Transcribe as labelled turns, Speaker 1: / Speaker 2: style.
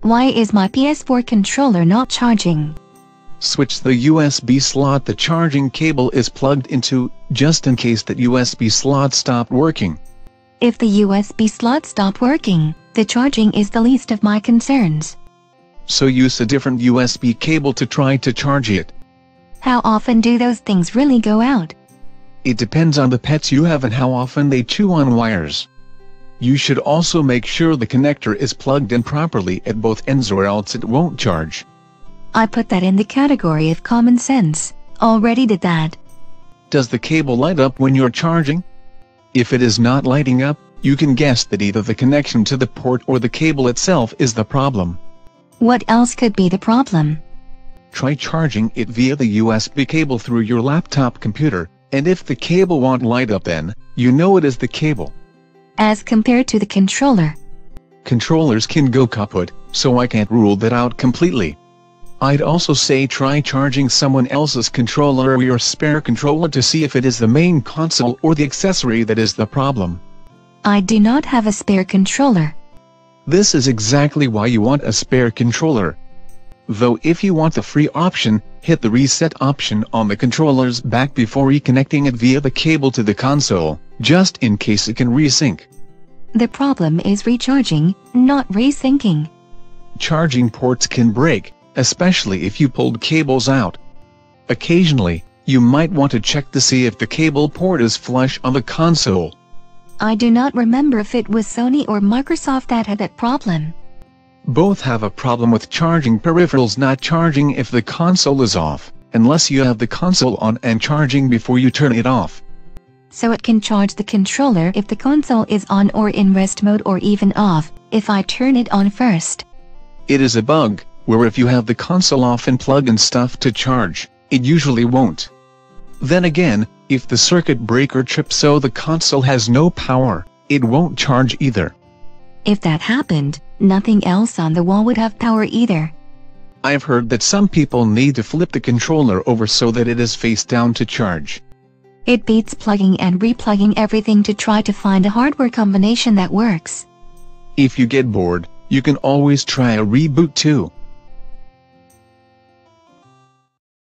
Speaker 1: Why is my PS4 controller not charging?
Speaker 2: Switch the USB slot the charging cable is plugged into, just in case that USB slot stopped working.
Speaker 1: If the USB slot stopped working, the charging is the least of my concerns.
Speaker 2: So use a different USB cable to try to charge it.
Speaker 1: How often do those things really go out?
Speaker 2: It depends on the pets you have and how often they chew on wires. You should also make sure the connector is plugged in properly at both ends or else it won't charge.
Speaker 1: I put that in the category of common sense. Already did that.
Speaker 2: Does the cable light up when you're charging? If it is not lighting up, you can guess that either the connection to the port or the cable itself is the problem.
Speaker 1: What else could be the problem?
Speaker 2: Try charging it via the USB cable through your laptop computer, and if the cable won't light up, then you know it is the cable.
Speaker 1: As compared to the controller.
Speaker 2: Controllers can go kaput, so I can't rule that out completely. I'd also say try charging someone else's controller or your spare controller to see if it is the main console or the accessory that is the problem.
Speaker 1: I do not have a spare controller.
Speaker 2: This is exactly why you want a spare controller. Though if you want the free option, hit the reset option on the controller's back before reconnecting it via the cable to the console, just in case it can resync.
Speaker 1: The problem is recharging, not resyncing.
Speaker 2: Charging ports can break, especially if you pulled cables out. Occasionally, you might want to check to see if the cable port is flush on the console.
Speaker 1: I do not remember if it was Sony or Microsoft that had that problem.
Speaker 2: Both have a problem with charging peripherals not charging if the console is off, unless you have the console on and charging before you turn it off.
Speaker 1: So it can charge the controller if the console is on or in rest mode or even off, if I turn it on first.
Speaker 2: It is a bug, where if you have the console off and plug in stuff to charge, it usually won't. Then again, if the circuit breaker trips so the console has no power, it won't charge either.
Speaker 1: If that happened, nothing else on the wall would have power either.
Speaker 2: I've heard that some people need to flip the controller over so that it is face down to charge.
Speaker 1: It beats plugging and replugging everything to try to find a hardware combination that works.
Speaker 2: If you get bored, you can always try a reboot too.